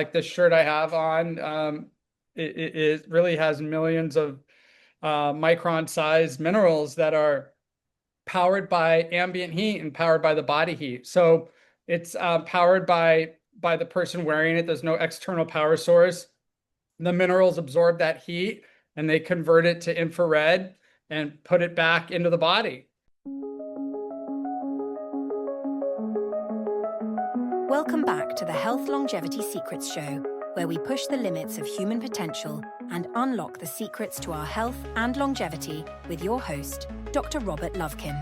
Like this shirt I have on, it really has millions of micron-sized minerals that are powered by ambient heat and powered by the body heat. So it's powered by the person wearing it. There's no external power source. The minerals absorb that heat and they convert it to infrared and put it back into the body. Welcome back to the Health Longevity Secrets Show, where we push the limits of human potential and unlock the secrets to our health and longevity with your host, Dr. Robert Lovekin.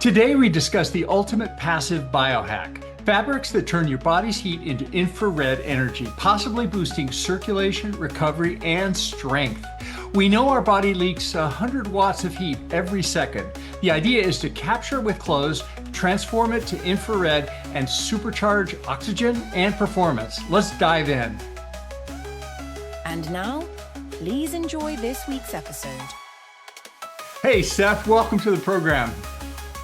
Today we discuss the ultimate passive biohack, fabrics that turn your body's heat into infrared energy, possibly boosting circulation, recovery, and strength. We know our body leaks 100 watts of heat every second. The idea is to capture it with clothes, transform it to infrared, and supercharge oxygen and performance. Let's dive in. And now, please enjoy this week's episode. Hey, Seth, welcome to the program.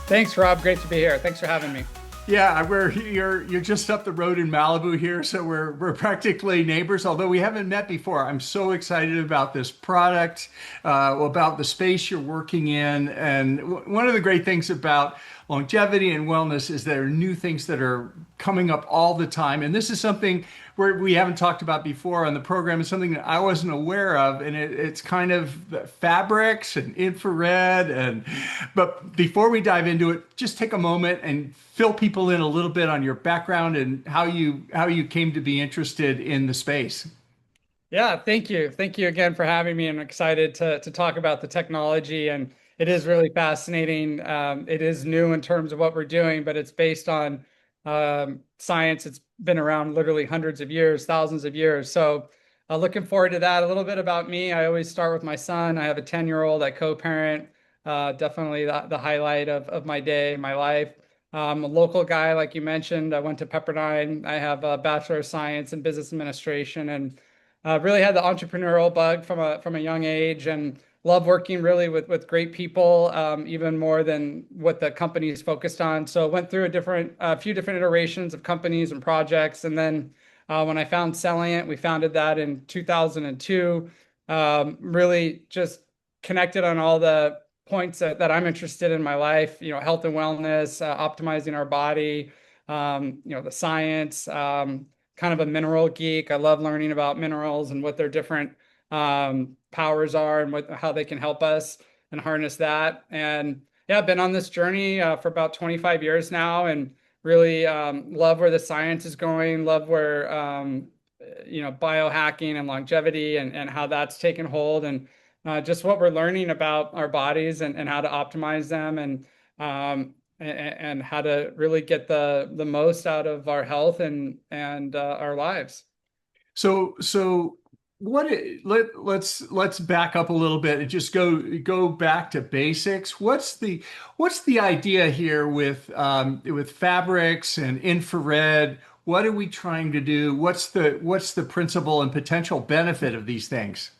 Thanks, Rob. Great to be here. Thanks for having me. Yeah, you're just up the road in Malibu here, so we're practically neighbors, although we haven't met before. I'm so excited about this product, about the space you're working in. And one of the great things about longevity and wellness is there are new things that are coming up all the time. And this is something where we haven't talked about before on the program. It's something that I wasn't aware of, and it's kind of the fabrics and infrared. But before we dive into it, just take a moment and fill people in a little bit on your background and how you came to be interested in the space. Yeah, thank you. Thank you again for having me. I'm excited to talk about the technology, and it is really fascinating. It is new in terms of what we're doing, but it's based on science. It's been around literally hundreds of years, thousands of years. So looking forward to that. A little bit about me. I always start with my son. I have a 10-year-old. I co-parent. Definitely the highlight of my day, my life. I'm a local guy, like you mentioned. I went to Pepperdine. I have a Bachelor of Science in Business Administration, and really had the entrepreneurial bug from a young age, and love working really with great people, even more than what the company is focused on. So went through a few different iterations of companies and projects, and then when I found Salient, we founded that in 2002. Really just connected on all the points that I'm interested in my life, health and wellness, optimizing our body, the science, kind of a mineral geek. I love learning about minerals and what their different powers are and how they can help us and harness that. And yeah, I've been on this journey for about 25 years now, and really love where the science is going, love where biohacking and longevity and how that's taken hold, and just what we're learning about our bodies and how to optimize them, and how to really get the most out of our health and our lives. So let's back up a little bit and just go back to basics. What's the idea here with fabrics and infrared? What are we trying to do? What's the principle and potential benefit of these things?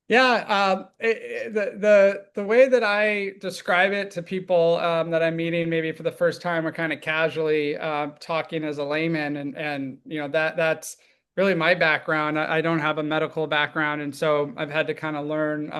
Yeah, the way that I describe it to people that I'm meeting maybe for the first time, or kind of casually talking as a layman, and that's really my background. I don't have a medical background, and so I've had to kind of learn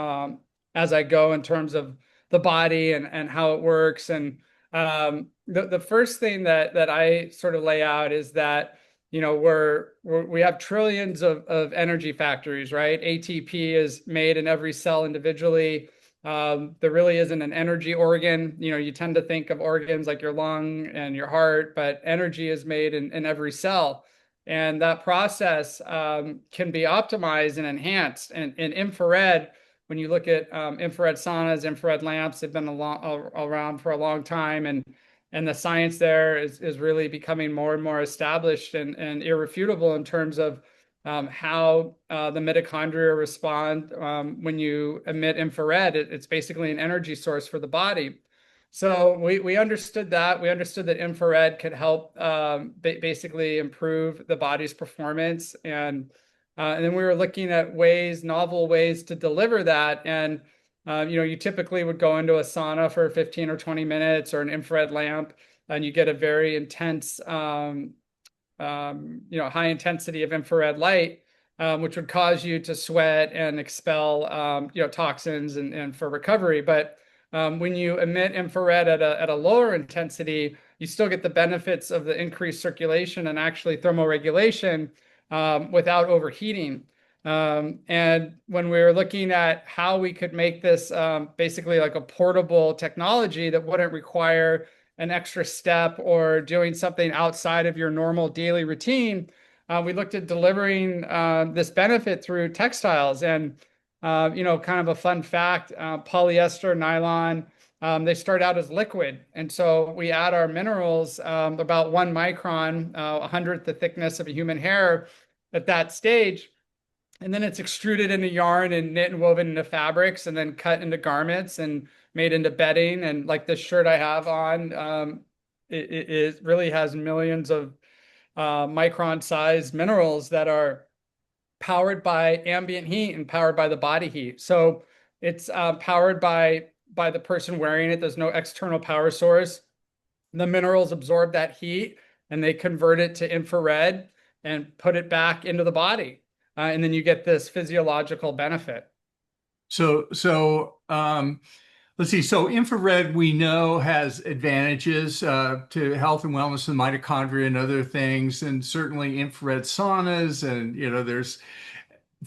as I go in terms of the body and how it works. And the first thing that I sort of lay out is that we have trillions of energy factories, right? ATP is made in every cell individually. There really isn't an energy organ. You tend to think of organs like your lung and your heart, but energy is made in every cell. And that process can be optimized and enhanced. And in infrared, when you look at infrared saunas, infrared lamps, they've been around for a long time. And the science there is really becoming more and more established and irrefutable in terms of how the mitochondria respond when you emit infrared. It's basically an energy source for the body. So we understood that. We understood that infrared could help basically improve the body's performance. And then we were looking at novel ways to deliver that. And you typically would go into a sauna for 15 or 20 minutes, or an infrared lamp, and you get a very intense high intensity of infrared light, which would cause you to sweat and expel, toxins and for recovery. But when you emit infrared at a lower intensity, you still get the benefits of the increased circulation and actually thermoregulation without overheating. And when we were looking at how we could make this basically like a portable technology that wouldn't require an extra step or doing something outside of your normal daily routine, we looked at delivering this benefit through textiles. And, kind of a fun fact, polyester, nylon, they start out as liquid. And so we add our minerals, about 1 micron, 100th the thickness of a human hair at that stage. And then it's extruded into yarn and knit and woven into fabrics and then cut into garments and made into bedding. And like this shirt I have on, it really has millions of micron-sized minerals that are powered by ambient heat and powered by the body heat. So it's powered by the person wearing it. There's no external power source. The minerals absorb that heat and they convert it to infrared and put it back into the body. And then you get this physiological benefit. Let's see. So infrared, we know, has advantages to health and wellness of the mitochondria and other things, and certainly infrared saunas. And there's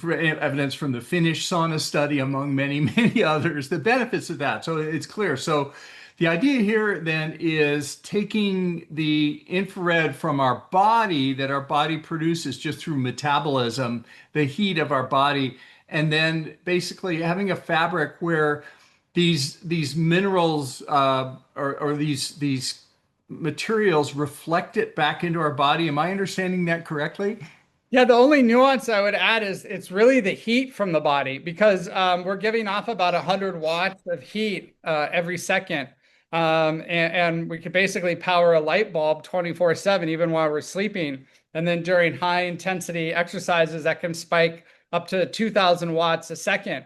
evidence from the Finnish sauna study, among many, many others, the benefits of that. So it's clear. So the idea here then is taking the infrared from our body that our body produces just through metabolism, the heat of our body, and then basically having a fabric where these minerals or these materials reflect it back into our body. Am I understanding that correctly? Yeah, the only nuance I would add is it's really the heat from the body, because we're giving off about 100 watts of heat every second. And we could basically power a light bulb 24/7, even while we're sleeping. And then during high intensity exercises, that can spike up to 2,000 watts a second.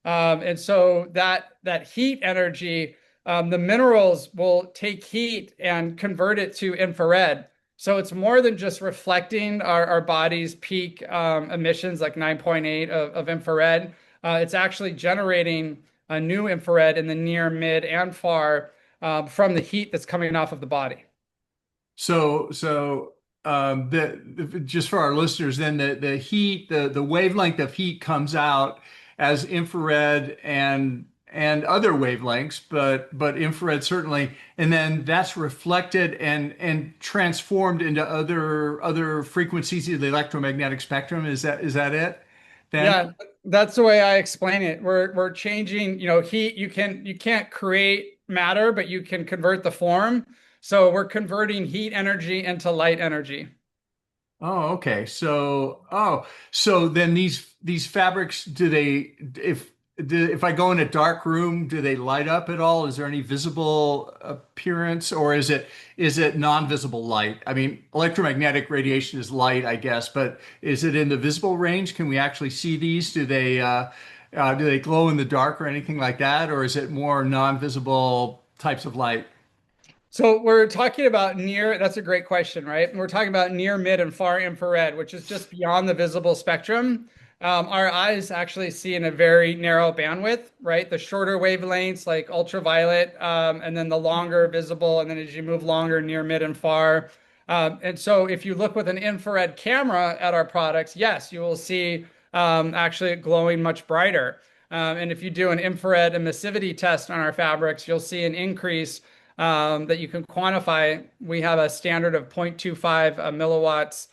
And so that heat energy, the minerals will take heat and convert it to infrared. So it's more than just reflecting our body's peak emissions, like 9.8 of infrared. It's actually generating a new infrared in the near, mid, and far from the heat that's coming off of the body. Just for our listeners, then the heat, the wavelength of heat comes out as infrared and other wavelengths, but infrared certainly, and then that's reflected and transformed into other frequencies of the electromagnetic spectrum. Is that it? Then? Yeah, that's the way I explain it. We're changing, heat. You can't create matter, but you can convert the form. So we're converting heat energy into light energy. Oh, okay. So then these fabrics, if I go in a dark room, do they light up at all? Is there any visible appearance, or is it non-visible light? I mean, electromagnetic radiation is light, I guess, but is it in the visible range? Can we actually see these? Do they glow in the dark or anything like that, or is it more non-visible types of light? So we're talking about that's a great question, right? We're talking about near, mid, and far infrared, which is just beyond the visible spectrum. Our eyes actually see in a very narrow bandwidth, right? The shorter wavelengths like ultraviolet, and then the longer visible, and then as you move longer, near, mid, and far. And so if you look with an infrared camera at our products, yes, you will see actually it glowing much brighter. And if you do an infrared emissivity test on our fabrics, you'll see an increase that you can quantify. We have a standard of 0.25 milliwatts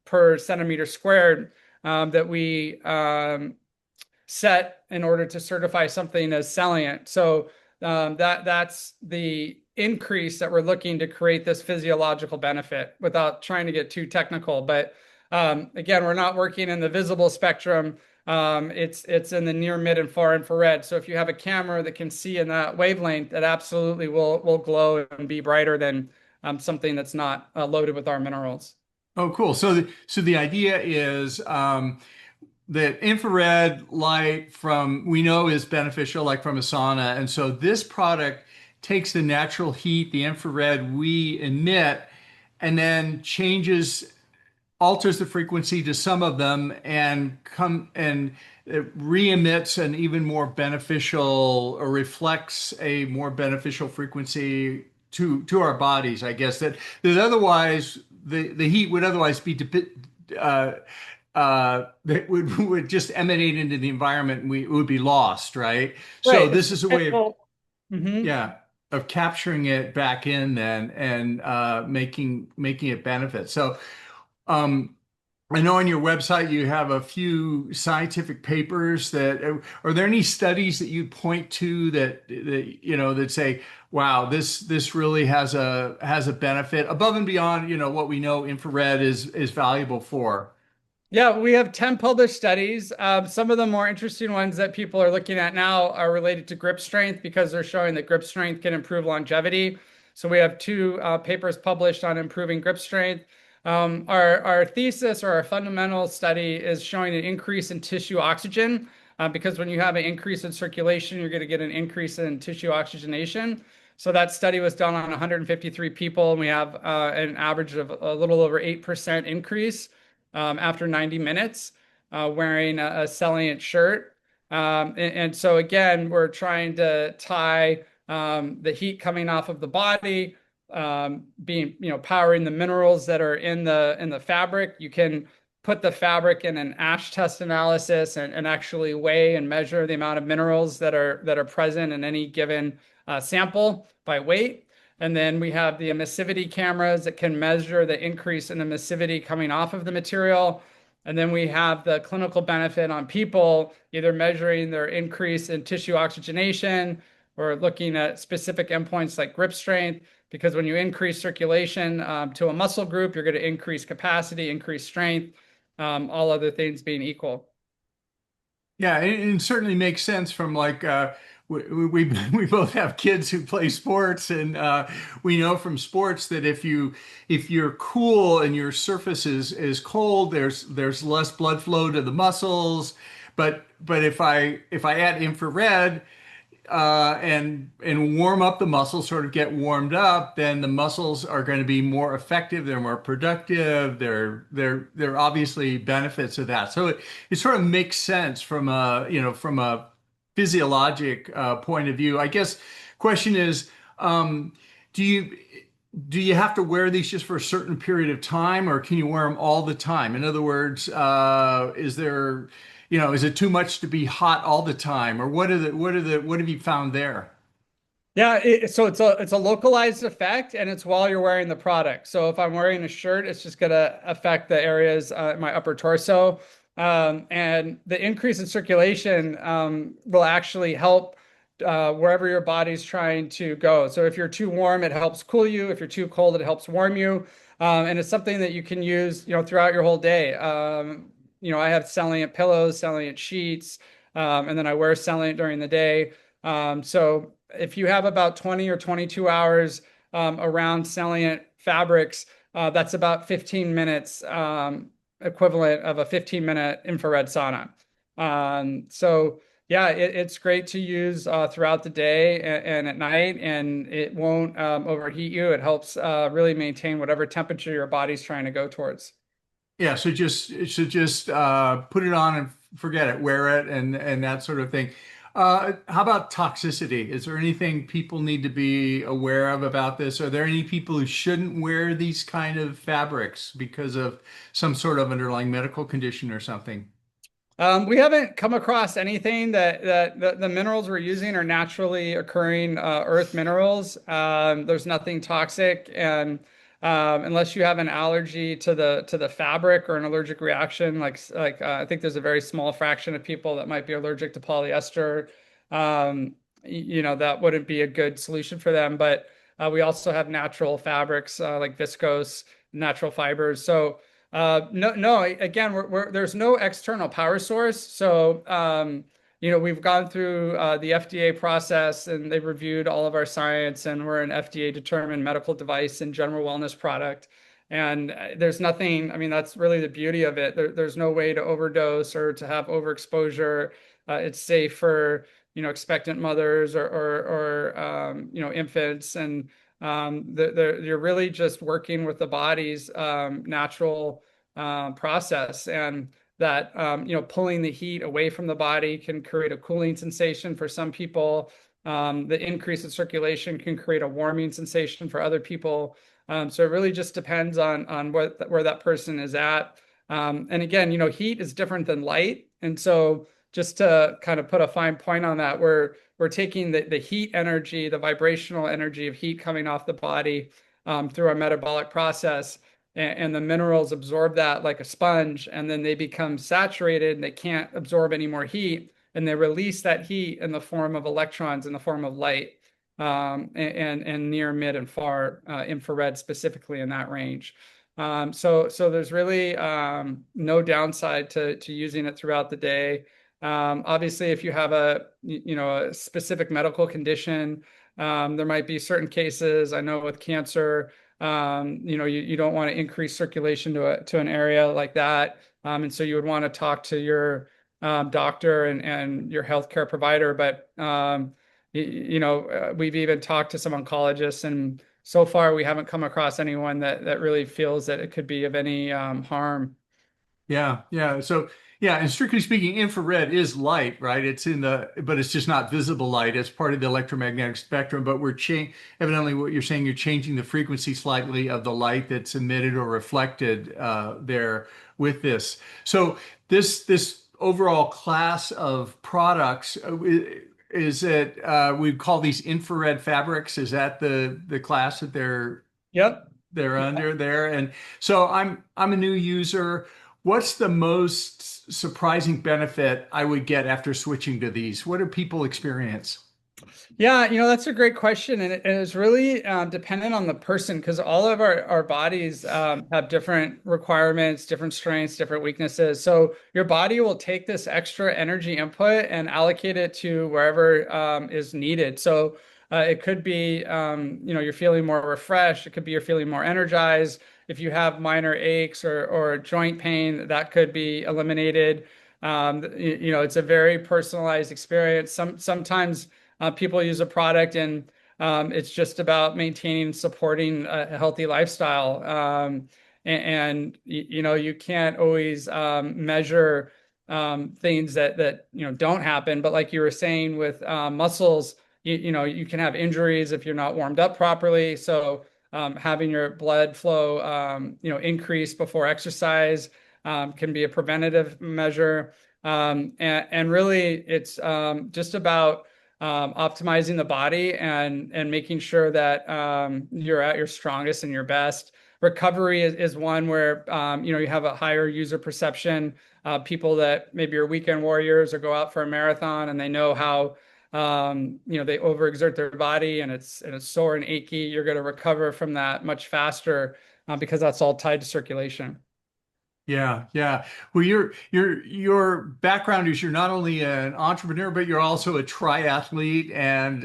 per centimeter squared that we set in order to certify something as salient. So that's the increase that we're looking to create this physiological benefit without trying to get too technical. But again, we're not working in the visible spectrum. It's in the near, mid, and far infrared. So if you have a camera that can see in that wavelength, it absolutely will glow and be brighter than something that's not loaded with our minerals. Oh, cool. So the idea is that infrared light we know is beneficial, like from a sauna. And so this product takes the natural heat, the infrared we emit, and then alters the frequency to some of them and come and it re-emits an even more beneficial or reflects a more beneficial frequency to our bodies, I guess that otherwise the heat would otherwise be uh, that would just emanate into the environment and it would be lost, right? So Right. this is a way of, Well, mhm. yeah, of capturing it back in then and making it benefit. So um, I know on your website you have a few scientific papers that are there any studies that you point to that say, wow, this really has a benefit above and beyond, what we know infrared is valuable for. Yeah, we have 10 published studies. Some of the more interesting ones that people are looking at now are related to grip strength because they're showing that grip strength can improve longevity. So we have two papers published on improving grip strength. Our thesis or our fundamental study is showing an increase in tissue oxygen because when you have an increase in circulation, you're going to get an increase in tissue oxygenation. So that study was done on 153 people, and we have an average of a little over 8% increase after 90 minutes wearing a Salient shirt. And so again, we're trying to tie the heat coming off of the body, being, powering the minerals that are in the fabric. You can put the fabric in an ash test analysis and actually weigh and measure the amount of minerals that are present in any given sample by weight. And then we have the emissivity cameras that can measure the increase in emissivity coming off of the material. And then we have the clinical benefit on people, either measuring their increase in tissue oxygenation or looking at specific endpoints like grip strength. Because when you increase circulation to a muscle group, you're going to increase capacity, increase strength, all other things being equal. Yeah, it certainly makes sense from like we both have kids who play sports, and we know from sports that if you're cool and your surface is cold, there's less blood flow to the muscles. But if I add infrared and warm up the muscles, sort of get warmed up, then the muscles are going to be more effective. They're more productive. They're obviously benefits of that. So it sort of makes sense from a physiologic point of view. I guess question is, do you have to wear these just for a certain period of time, or can you wear them all the time? In other words, is it too much to be hot all the time, or what have you found there? Yeah, so it's a localized effect, and it's while you're wearing the product. So if I'm wearing a shirt, it's just gonna affect the areas in my upper torso, and the increase in circulation will actually help wherever your body's trying to go. So if you're too warm, it helps cool you. If you're too cold, it helps warm you, and it's something that you can use, throughout your whole day. I have Salient pillows, Salient sheets, and then I wear Salient during the day. So if you have about 20 or 22 hours around salient fabrics, that's about 15 minutes equivalent of a 15-minute infrared sauna. So yeah, it's great to use throughout the day and at night, and it won't overheat you. It helps really maintain whatever temperature your body's trying to go towards. Yeah, so just put it on and forget it, wear it, and that sort of thing. How about toxicity? Is there anything people need to be aware of about this? Are there any people who shouldn't wear these kind of fabrics because of some sort of underlying medical condition or something? We haven't come across anything that the minerals we're using are naturally occurring earth minerals. There's nothing toxic, and unless you have an allergy to the fabric or an allergic reaction, I think there's a very small fraction of people that might be allergic to polyester. That wouldn't be a good solution for them. But we also have natural fabrics like viscose, natural fibers. So. No, no. Again, there's no external power source. So, we've gone through the FDA process, and they've reviewed all of our science, and we're an FDA-determined medical device and general wellness product. And there's nothing. I mean, that's really the beauty of it. There's no way to overdose or to have overexposure. It's safe for expectant mothers or infants, and You're really just working with the body's natural process, and that pulling the heat away from the body can create a cooling sensation for some people. The increase in circulation can create a warming sensation for other people. So it really just depends on where that person is at. And again, heat is different than light. And so just to kind of put a fine point on that, we're taking the heat energy, the vibrational energy of heat coming off the body through our metabolic process, and the minerals absorb that like a sponge, and then they become saturated and they can't absorb any more heat, and they release that heat in the form of electrons, in the form of light, and near, mid, and far infrared, specifically in that range. So there's really no downside to using it throughout the day. Obviously, if you have a specific medical condition, there might be certain cases. I know with cancer, you don't want to increase circulation to an area like that. And so you would want to talk to your doctor and your healthcare provider. But we've even talked to some oncologists, and so far we haven't come across anyone that really feels that it could be of any harm. Yeah, yeah. So, yeah, and strictly speaking, infrared is light, right? But it's just not visible light. It's part of the electromagnetic spectrum. But evidently what you're saying, you're changing the frequency slightly of the light that's emitted or reflected there with this. So this overall class of products, is it we call these infrared fabrics? Is that the class that Yep. they're under there? And so I'm a new user. What's the most surprising benefit I would get after switching to these? What do people experience? Yeah, that's a great question. And it's really dependent on the person, because all of our bodies have different requirements, different strengths, different weaknesses. So your body will take this extra energy input and allocate it to wherever is needed. So it could be, you're feeling more refreshed. It could be you're feeling more energized. If you have minor aches or joint pain, that could be eliminated. It's a very personalized experience. Sometimes people use a product and it's just about maintaining, supporting a healthy lifestyle. You can't always measure things that don't happen. But like you were saying with muscles, you can have injuries if you're not warmed up properly. So having your blood flow increase before exercise can be a preventative measure. And really, it's just about optimizing the body and making sure that you're at your strongest and your best. Recovery is one where you have a higher user perception. People that maybe are weekend warriors or go out for a marathon, and they know how they overexert their body and it's sore and achy. You're going to recover from that much faster because that's all tied to circulation. Yeah, yeah. Well, your background is you're not only an entrepreneur, but you're also a triathlete and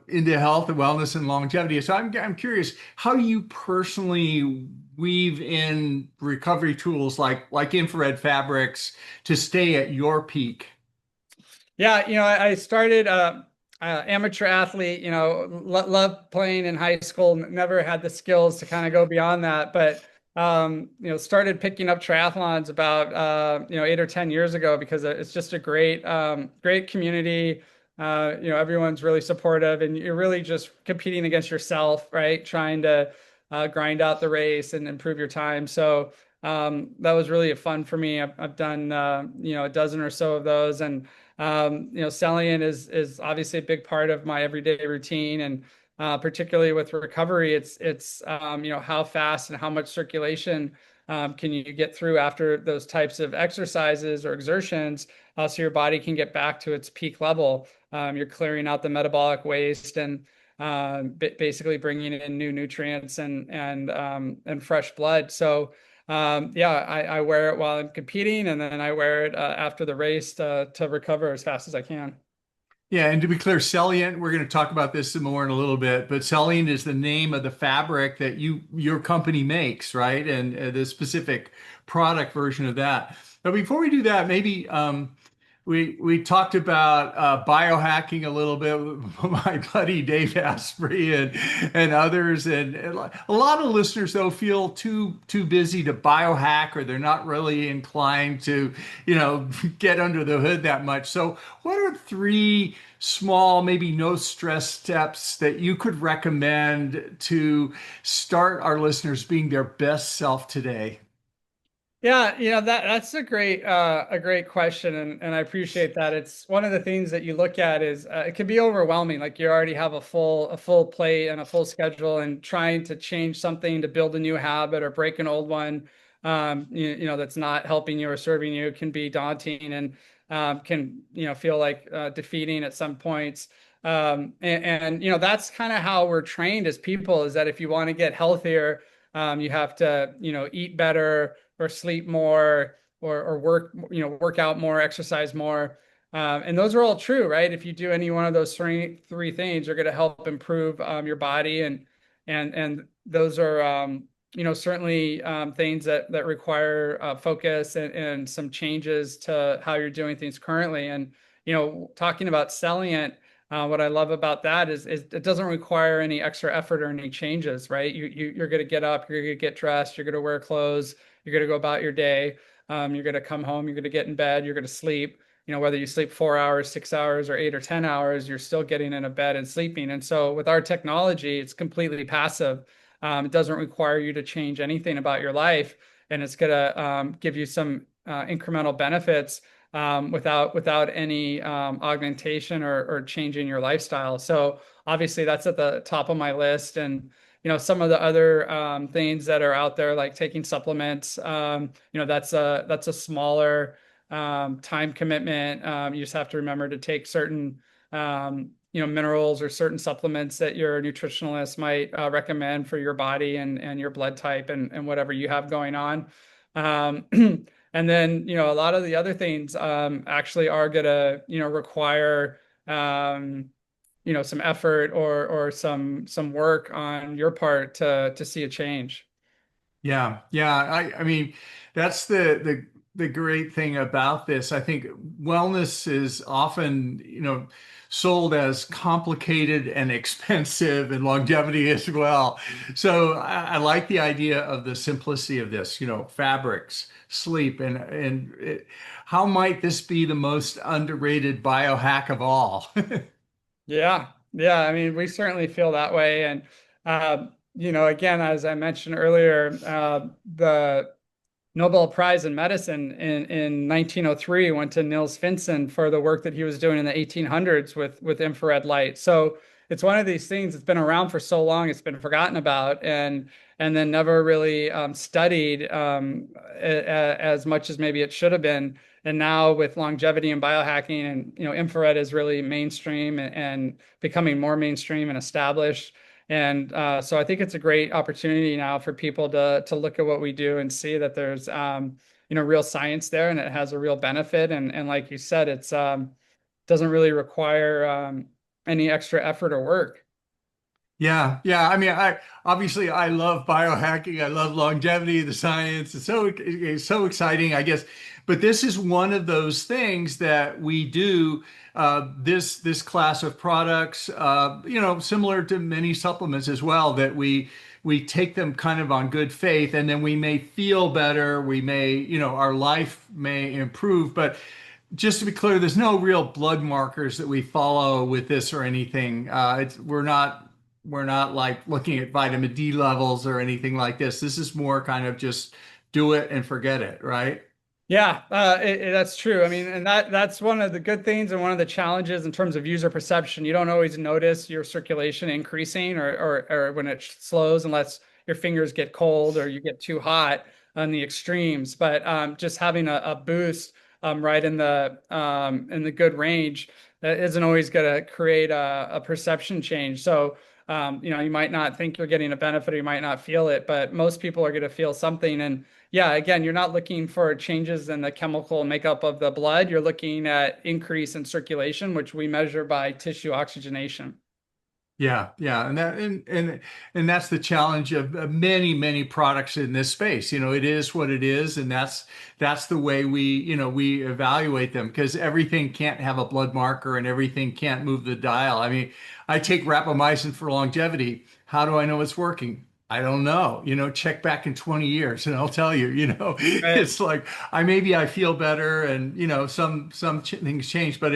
into health and wellness and longevity. So I'm curious how you personally weave in recovery tools like infrared fabrics to stay at your peak. Yeah, I started amateur athlete, loved playing in high school, never had the skills to kind of go beyond that, but started picking up triathlons about 8 or 10 years ago because it's just a great community. Everyone's really supportive, and you're really just competing against yourself, right? Trying to grind out the race and improve your time. So that was really fun for me. I've done a dozen or so of those, and selling is obviously a big part of my everyday routine, and particularly with recovery, it's how fast and how much circulation can you get through after those types of exercises or exertions, so your body can get back to its peak level. You're clearing out the metabolic waste and basically bringing in new nutrients and fresh blood. So I wear it while I'm competing, and then I wear it after the race to recover as fast as I can. Yeah, and to be clear, Celliant, we're going to talk about this some more in a little bit, but Celliant is the name of the fabric that your company makes, right? And the specific product version of that. But before we do that, maybe we talked about biohacking a little bit with my buddy Dave Asprey and others, and a lot of listeners though feel too busy to biohack, or they're not really inclined to, get under the hood that much. So, what are three small, maybe no stress steps that you could recommend to start our listeners being their best self today? Yeah, that's a great question, and I appreciate that. It's one of the things that you look at is it can be overwhelming. Like you already have a full plate and a full schedule, and trying to change something to build a new habit or break an old one, that's not helping you or serving you can be daunting and can feel like defeating at some points. And that's kind of how we're trained as people, is that if you want to get healthier, you have to eat better or sleep more or work out more, exercise more. And those are all true, right? If you do any one of those three things, you're going to help improve your body, and those are certainly things that require focus and some changes to how you're doing things currently. And talking about Celliant, what I love about that is it doesn't require any extra effort or any changes, right? You're going to get up, you're going to get dressed, you're going to wear clothes, you're going to go about your day. You're going to come home, you're going to get in bed, you're going to sleep. Whether you sleep 4 hours, 6 hours, or 8 or 10 hours, you're still getting in a bed and sleeping. And so with our technology, it's completely passive. It doesn't require you to change anything about your life, and it's going to give you some incremental benefits without any augmentation or changing your lifestyle. So obviously that's at the top of my list. And some of the other things that are out there, like taking supplements, that's a smaller time commitment. You just have to remember to take certain minerals or certain supplements that your nutritionalist might recommend for your body and your blood type and whatever you have going on. Um, and then, a lot of the other things actually are gonna, require some effort or some work on your part to see a change. Yeah, yeah. I mean, that's the great thing about this. I think wellness is often, sold as complicated and expensive, and longevity as well. So I like the idea of the simplicity of this, fabrics, sleep, how might this be the most underrated biohack of all? Yeah, yeah. I mean, we certainly feel that way. And again, as I mentioned earlier, the Nobel Prize in Medicine in 1903 went to Niels Finsen for the work that he was doing in the 1800s with infrared light. So it's one of these things that's been around for so long, it's been forgotten about, and then never really studied as much as maybe it should have been. And now with longevity and biohacking, and infrared is really mainstream and becoming more mainstream and established. And so I think it's a great opportunity now for people to look at what we do and see that there's real science there, and it has a real benefit. And like you said, it's doesn't really require any extra effort or work. Yeah, yeah. I mean, I love biohacking. I love longevity, the science. It's so exciting, I guess. But this is one of those things that we do. This class of products, similar to many supplements as well, that we take them kind of on good faith, and then we may feel better. We may, our life may improve, but just to be clear, there's no real blood markers that we follow with this or anything. We're not like looking at vitamin D levels or anything like this. This is more kind of just do it and forget it, right? Yeah, that's true. I mean, and that's one of the good things and one of the challenges in terms of user perception. You don't always notice your circulation increasing or when it slows, unless your fingers get cold or you get too hot on the extremes. But just having a boost right in the good range, that isn't always going to create a perception change. So you might not think you're getting a benefit, or you might not feel it, but most people are going to feel something. And yeah, again, you're not looking for changes in the chemical makeup of the blood. You're looking at increase in circulation, which we measure by tissue oxygenation. Yeah, yeah, and that's the challenge of many products in this space. It is what it is, and that's the way we evaluate them because everything can't have a blood marker and everything can't move the dial. I mean, I take rapamycin for longevity. How do I know it's working? I don't know. Check back in 20 years and I'll tell you. Right. It's like I feel better and some things change, but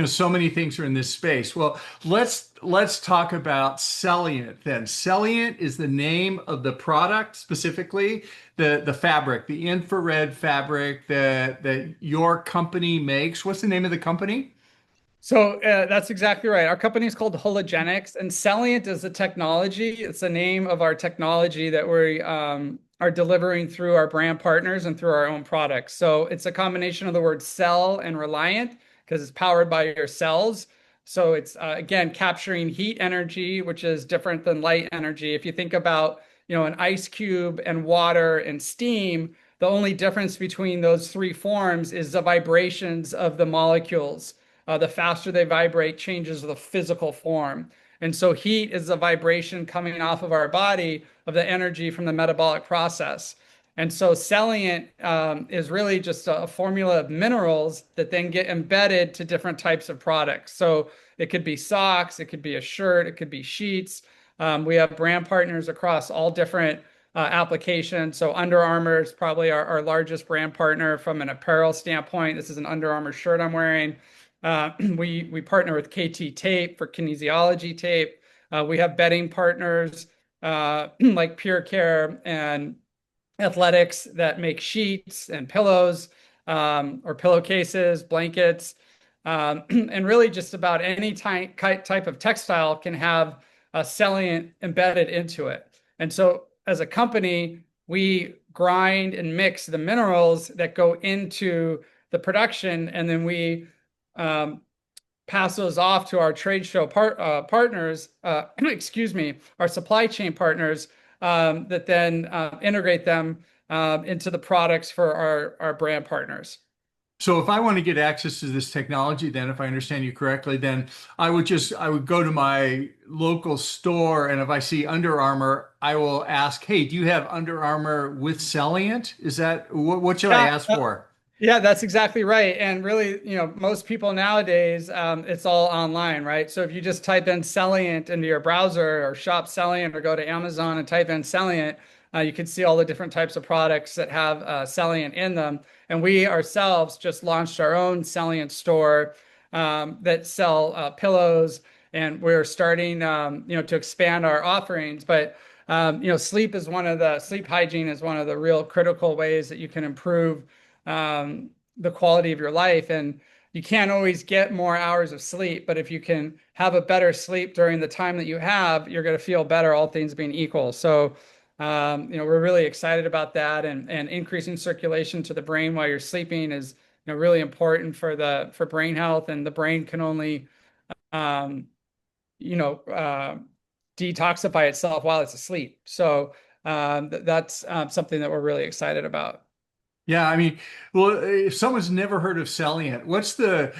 so many things are in this space. Well, let's talk about Celliant then. Celliant is the name of the product, specifically the fabric, the infrared fabric that your company makes. What's the name of the company? So that's exactly right. Our company is called Hologenics, and Salient is the technology. It's the name of our technology that we are delivering through our brand partners and through our own products. So it's a combination of the word cell and reliant because it's powered by your cells. So it's again capturing heat energy, which is different than light energy. If you think about, an ice cube and water and steam, the only difference between those three forms is the vibrations of the molecules. The faster they vibrate changes the physical form. And so heat is the vibration coming off of our body of the energy from the metabolic process. And so Celliant is really just a formula of minerals that then get embedded to different types of products. So it could be socks, it could be a shirt, it could be sheets. We have brand partners across all different applications. So Under Armour is probably our largest brand partner from an apparel standpoint. This is an Under Armour shirt I'm wearing. We partner with KT Tape for kinesiology tape. We have bedding partners like Pure Care and Athletics that make sheets and pillows or pillowcases, blankets, and really just about any type of textile can have a Celliant embedded into it. And so as a company, we grind and mix the minerals that go into the production, and then we um, pass those off to our trade show partners, excuse me, our supply chain partners that then integrate them into the products for our brand partners. So if I want to get access to this technology, then if I understand you correctly, then I would go to my local store, and if I see Under Armour, I will ask, "Hey, do you have Under Armour with Celliant? Is that what should I Yeah, ask for?" yeah, that's exactly right. And really, most people nowadays, it's all online, right? So if you just type in Celliant into your browser or shop Celliant or go to Amazon and type in Celliant, you can see all the different types of products that have Celliant in them. And we ourselves just launched our own Celliant store that sell pillows, and we're starting, to expand our offerings. But sleep hygiene is one of the real critical ways that you can improve the quality of your life. And you can't always get more hours of sleep, but if you can have a better sleep during the time that you have, you're going to feel better, all things being equal. So, we're really excited about that, and increasing circulation to the brain while you're sleeping is, really important for brain health, and the brain can only, um, you know, uh, detoxify itself while it's asleep. So, that's something that we're really excited about. Yeah, I mean, well, if someone's never heard of Celliant, what's the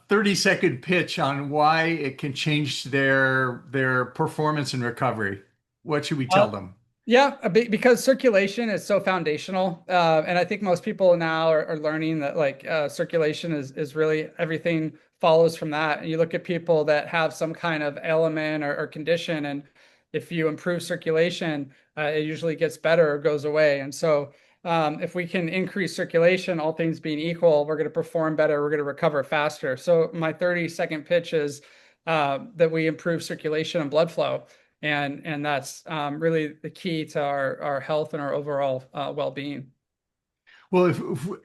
30-second pitch on why it can change their performance and recovery? What should we tell Uh, them? Yeah, because circulation is so foundational, and I think most people now are learning that like circulation is really everything follows from that. And you look at people that have some kind of ailment or condition, and if you improve circulation, it usually gets better or goes away. And so, if we can increase circulation, all things being equal, we're going to perform better. We're going to recover faster. So my 30-second pitch is that we improve circulation and blood flow, and that's really the key to our health and our overall well-being. Well,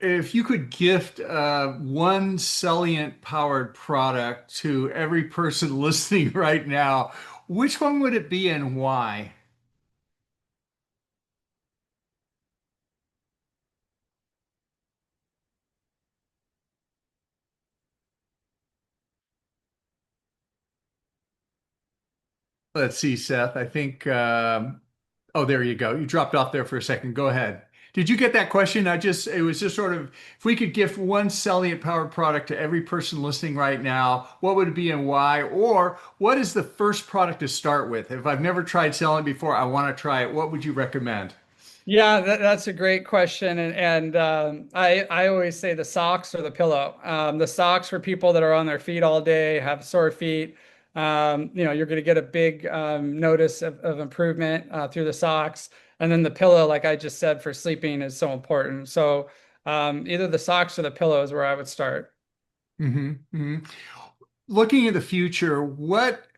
if you could gift one Celliant powered product to every person listening right now, which one would it be and why? Let's see, Seth. I think, oh, there you go. You dropped off there for a second. Go ahead. Did you get that question? It was just sort of, if we could gift one Celliant powered product to every person listening right now, what would it be and why? Or what is the first product to start with? If I've never tried Celliant before, I want to try it. What would you recommend? Yeah, that's a great question, and I always say the socks or the pillow. The socks for people that are on their feet all day, have sore feet. You're going to get a big notice of improvement through the socks, and then the pillow, like I just said, for sleeping is so important. So either the socks or the pillow is where I would start. Hmm. Hmm. Looking at the future,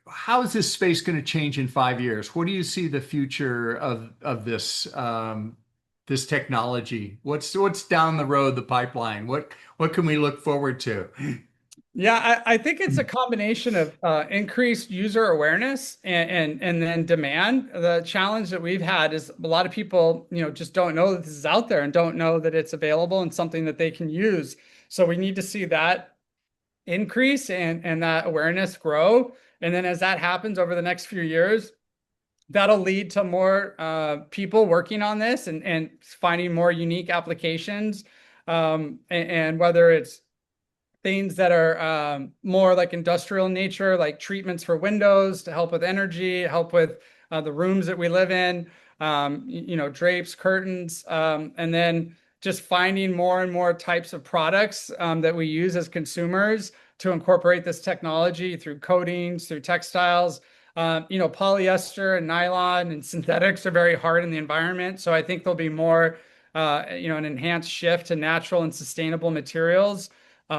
how is this space going to change in 5 years? What do you see the future of this technology? What's down the road, the pipeline? What can we look forward to? Yeah, I think it's a combination of increased user awareness and then demand. The challenge that we've had is a lot of people, just don't know that this is out there and don't know that it's available and something that they can use. So we need to see that increase and that awareness grow. And then as that happens over the next few years, that'll lead to more people working on this and finding more unique applications. And whether it's things that are more like industrial in nature, like treatments for windows to help with energy, help with the rooms that we live in, drapes, curtains, and then just finding more and more types of products that we use as consumers to incorporate this technology through coatings, through textiles. Polyester and nylon and synthetics are very hard in the environment. So I think there'll be more, an enhanced shift to natural and sustainable materials,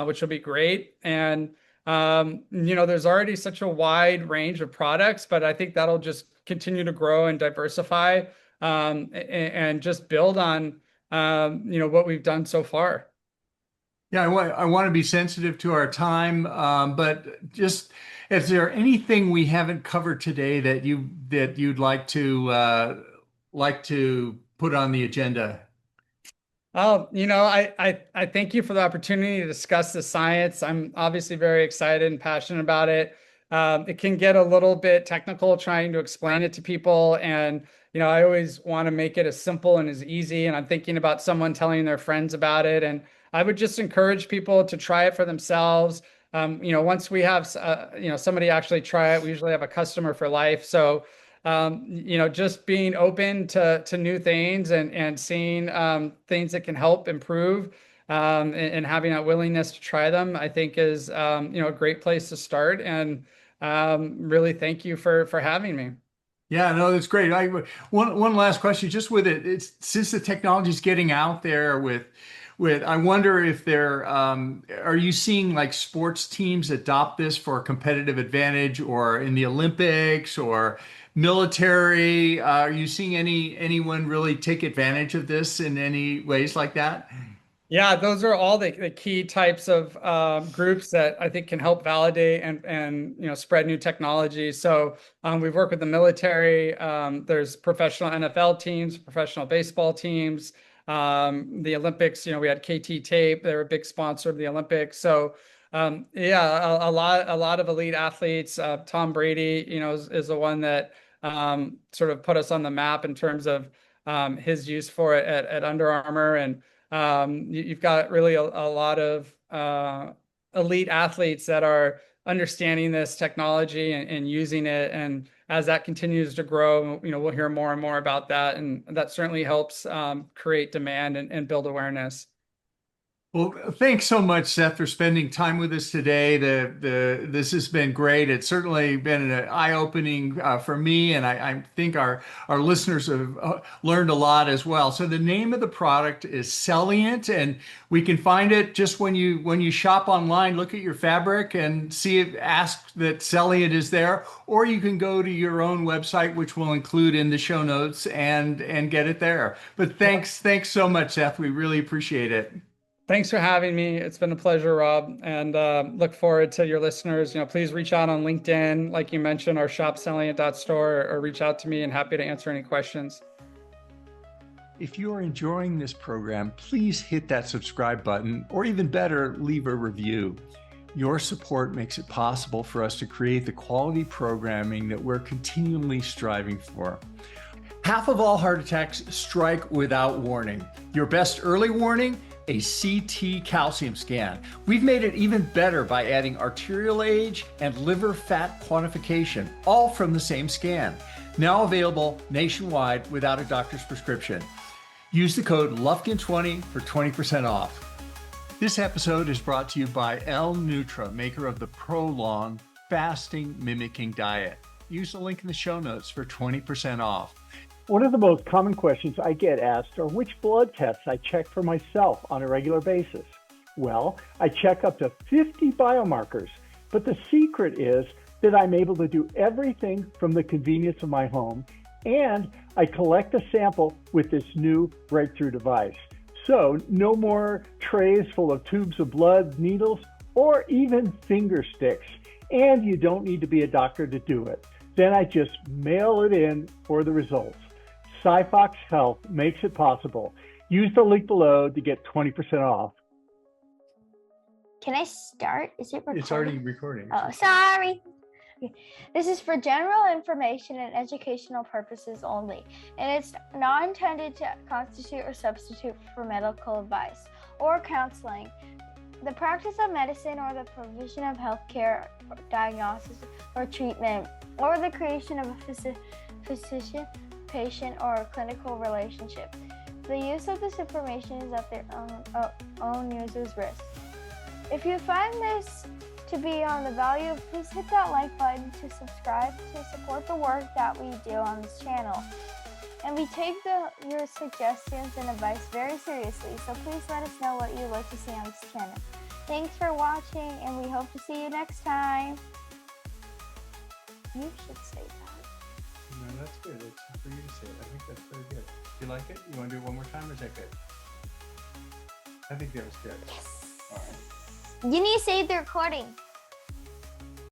which will be great. And, there's already such a wide range of products, but I think that'll just continue to grow and diversify, and just build on, what we've done so far. Yeah, I want to be sensitive to our time, but just is there anything we haven't covered today that you'd like to put on the agenda? Oh, I thank you for the opportunity to discuss the science. I'm obviously very excited and passionate about it. It can get a little bit technical trying to explain it to people, and I always want to make it as simple and as easy. And I'm thinking about someone telling their friends about it, and I would just encourage people to try it for themselves. Once we have somebody actually try it, we usually have a customer for life. So just being open to new things and seeing things that can help improve, and having that willingness to try them, I think is a great place to start. And really thank you for having me. Yeah, no, that's great. One last question, just with it. It's since the technology is getting out there I wonder if are you seeing like sports teams adopt this for a competitive advantage, or in the Olympics or military? Are you seeing anyone really take advantage of this in any ways like that? Yeah, those are all the key types of groups that I think can help validate and spread new technology. So we've worked with the military. There's professional NFL teams, professional baseball teams. The Olympics, we had KT Tape. They were a big sponsor of the Olympics. So yeah, a lot of elite athletes. Tom Brady, is the one that sort of put us on the map in terms of his use for it at Under Armour. And you've got really a lot of elite athletes that are understanding this technology and using it. And as that continues to grow, we'll hear more and more about that. And that certainly helps create demand and build awareness. Well, thanks so much, Seth, for spending time with us today. This has been great. It's certainly been an eye-opening for me, and I think our listeners have learned a lot as well. So the name of the product is Celliant, and we can find it just when you shop online. Look at your fabric and ask that Celliant is there, or you can go to your own website, which we'll include in the show notes, and get it there. But thanks so much, Seth. We really appreciate it. Thanks for having me. It's been a pleasure, Rob, and look forward to your listeners. Please reach out on LinkedIn, like you mentioned, or shopcelliant.store, or reach out to me and happy to answer any questions. If you are enjoying this program, please hit that subscribe button, or even better, leave a review. Your support makes it possible for us to create the quality programming that we're continually striving for. Half of all heart attacks strike without warning. Your best early warning, a CT calcium scan. We've made it even better by adding arterial age and liver fat quantification, all from the same scan. Now available nationwide without a doctor's prescription. Use the code LUFKIN20 for 20% off. This episode is brought to you by L-Nutra, maker of the Prolong Fasting Mimicking Diet. Use the link in the show notes for 20% off. One of the most common questions I get asked are which blood tests I check for myself on a regular basis. Well, I check up to 50 biomarkers, but the secret is that I'm able to do everything from the convenience of my home, and I collect a sample with this new breakthrough device. So no more trays full of tubes of blood, needles, or even finger sticks, and you don't need to be a doctor to do it. Then I just mail it in for the results. Cyfox Health makes it possible. Use the link below to get 20% off. Can I start? Is it recording? It's already recording. Oh, sorry. This is for general information and educational purposes only, and it's not intended to constitute or substitute for medical advice or counseling. The practice of medicine or the provision of healthcare, diagnosis or treatment, or the creation of a physician, patient, or clinical relationship. The use of this information is at their own user's risk. If you find this to be on the value, please hit that like button to subscribe to support the work that we do on this channel. And we take your suggestions and advice very seriously, so please let us know what you'd like to see on this channel. Thanks for watching, and we hope to see you next time. You should say that. No, that's good. It's for you to say it. I think that's very good. Do you like it? You want to do it one more time, or is that good? I think that was good. Yes. All right. You need to save the recording.